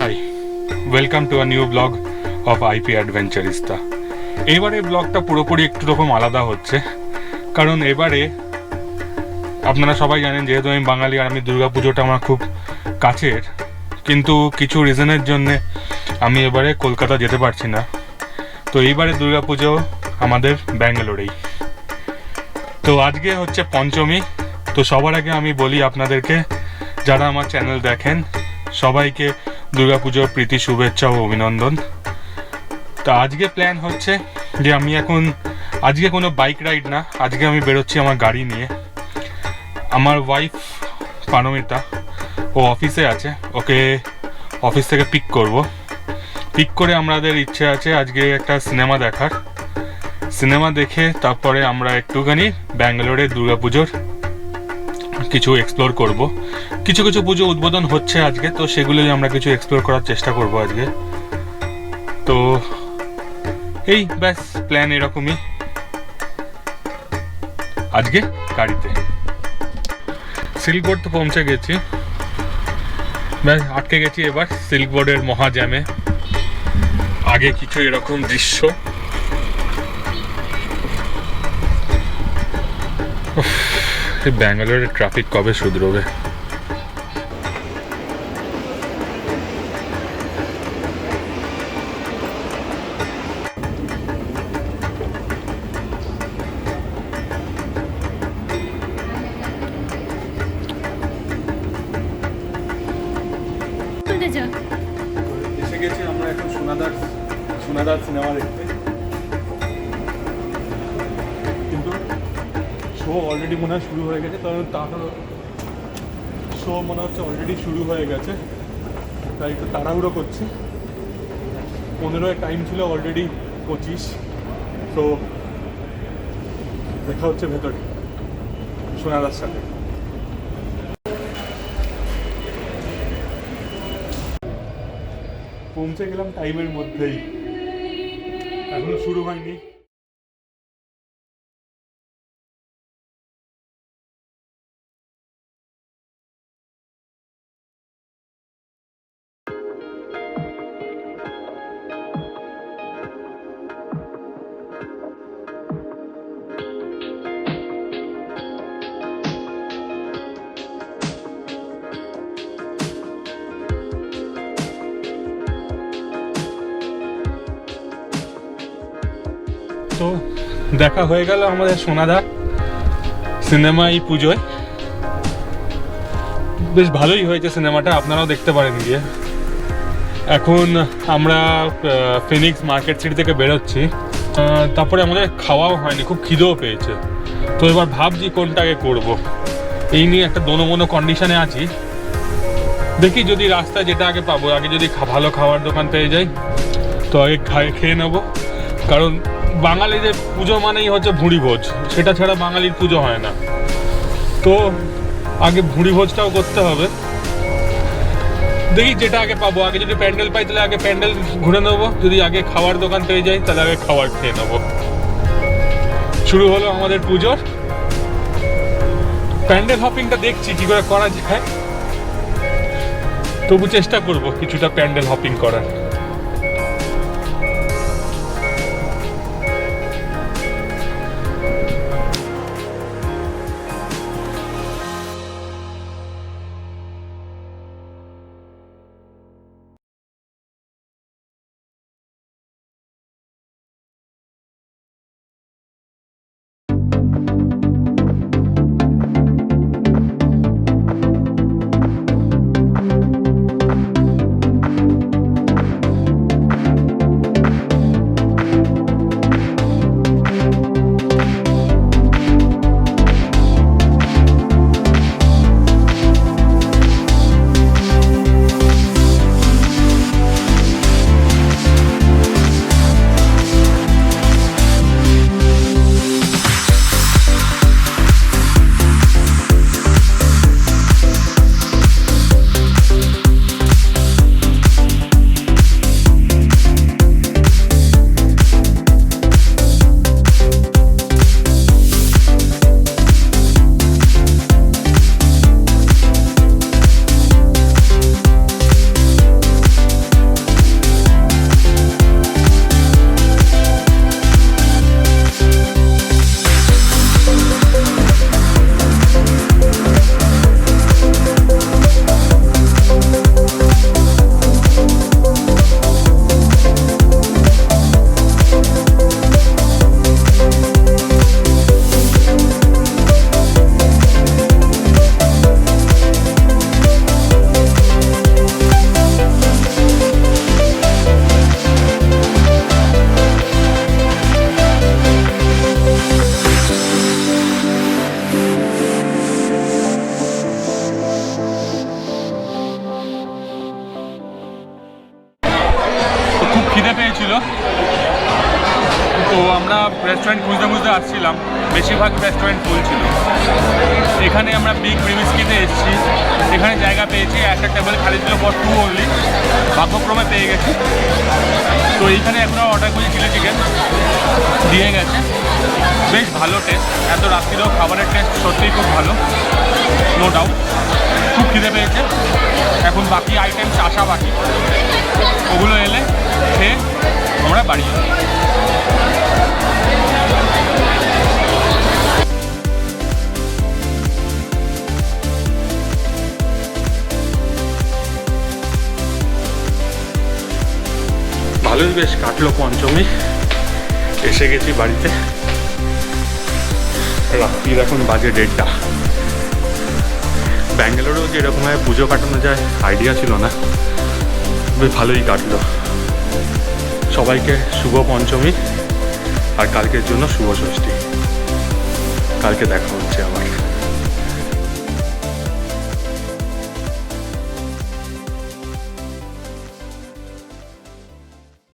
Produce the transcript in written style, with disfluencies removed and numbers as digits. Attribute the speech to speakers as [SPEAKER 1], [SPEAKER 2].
[SPEAKER 1] High, welcome to a new blog of IP Adventurista. এবারে ব্লগটা পুরোপুরি একটু রকম আলাদা হচ্ছে, কারণ এবারে আপনারা সবাই জানেন যেহেতু আমি বাঙালি আর আমি দুর্গা পুজোটা আমার খুব কাছের, কিন্তু কিছু রিজনের জন্যে আমি এবারে কলকাতা যেতে পারছি না। তো এইবারে দুর্গা পুজো আমাদের ব্যাঙ্গালোরেই। তো আজকে হচ্ছে পঞ্চমী। তো সবার আগে আমি বলি আপনাদেরকে, যারা আমার চ্যানেল দেখেন সবাইকে দুর্গাপুজোর প্রীতি শুভেচ্ছা ও অভিনন্দন। তা আজকে প্ল্যান হচ্ছে যে আমি আজকে কোনো বাইক রাইড না, আজকে আমি বেরোচ্ছি আমার গাড়ি নিয়ে। আমার ওয়াইফ পারমিতা ও অফিসে আছে, ওকে অফিস থেকে পিক করে আমাদের ইচ্ছে আছে আজকে একটা সিনেমা দেখে তারপরে আমরা একটুখানি ব্যাঙ্গালোরে দুর্গাপুজোর কিছু এক্সপ্লোর করব। কিছু পুজো উদ্বোধন হচ্ছে আজকে, তো সেগুলোই আমরা কিছু এক্সপ্লোর করার চেষ্টা করব আজকে। তো এই ব্যাস প্ল্যান এরকমই। আজকে গাড়িতে সিল্ক বোর্ড তো পৌঁছে গেছি, ব্যাস আটকে গেছি এবার সিল্ক বোর্ডের মহা জ্যামে। আগে কিছু এরকম দৃশ্য, ব্যাঙ্গালোরের ট্রাফিক কবে শুধরোবে। এসে গেছি আমরা এখন সোনাদার সিনেমা দেখতে, কিন্তু শো অলরেডি মনে হয় শুরু হয়ে গেছে, কারণ শো মনে হচ্ছে অলরেডি শুরু হয়ে গেছে, তাই একটু তাড়াহুড়ো করছি। 15 টাইম ছিল, অলরেডি 25। তো দেখা হচ্ছে ভেতরে সোনাদার সাথে। পৌঁছে গেলাম টাইমের মধ্যেই, এখনো শুরু হয়নি। তো দেখা হয়ে গেল আমাদের সোনাদা সিনেমা এই পুজোয়। বেশ ভালোই হয়েছে সিনেমাটা, আপনারাও দেখতে পারেন গিয়ে। এখন আমরা ফিনিক্স মার্কেট সিটি থেকে বেরোচ্ছি, তারপরে আমাদের খাওয়াও হয়নি, খুব খিদেও পেয়েছে। তো এবার ভাবছি কোনটাকে করব, এই নিয়ে একটা দোনো কন্ডিশনে আছি। দেখি যদি রাস্তায় যেটা আগে পাবো, আগে যদি ভালো খাওয়ার দোকান পেয়ে যাই তো আগে খেয়ে নেবো। কারণ বাঙালিদের পুজো মানেই হচ্ছে ভুঁড়ি ভোজ, সেটা ছাড়া বাঙালির পুজো হয় না। তো আগে ভুঁড়ি ভোজটাও করতে হবে। দেখি যেটা আগে পাবো, আগে যদি প্যান্ডেল পাই তাহলে আগে প্যান্ডেল ঘুরে নেবো, যদি আগে খাওয়ার দোকান পেয়ে যাই তাহলে আগে খাবার খেয়ে নেবো। শুরু হলো আমাদের পুজোর প্যান্ডেল হপিংটা, দেখছি কি করে করা যায়, তবু চেষ্টা করব কিছুটা প্যান্ডেল হপিং করার। খিদে পেয়েছিল, তো আমরা রেস্টুরেন্ট খুঁজতে খুঁজতে আসছিলাম, বেশিরভাগ রেস্টুরেন্ট ফুল ছিল। এখানে আমরা বিগ ব্রিমিস্কিতে এসেছি, এখানে জায়গা পেয়েছি, একটা টেবিল খালি ছিল ফর 2 অনলি, ভাগ্যক্রমে পেয়ে গেছি। তো এইখানে এখন অর্ডার করেছি চিলি চিকেন, দিয়ে গেছে, বেশ ভালো টেস্ট। এত রাত্রিরেও খাবারের টেস্ট সত্যিই খুব ভালো, নো ডাউট। খুব খিদে পেয়েছে, এখন বাকি আইটেমস আসা বাকি, ওগুলো এলে খেয়ে আমরা বাড়ি যাবো। ভালোই বেশ কাটলো পঞ্চমী, এসে গেছি বাড়িতে। রাত্রির এখন বাজে 1:30। ব্যাঙ্গালোরেও যে এরকমভাবে পুজো কাটানো যায় আইডিয়া ছিল না, বেশ ভালোই কাটলো। সবাইকে শুভ পঞ্চমী, আর কালকের জন্য শুভ ষষ্ঠী। কালকে দেখা হচ্ছে আবার।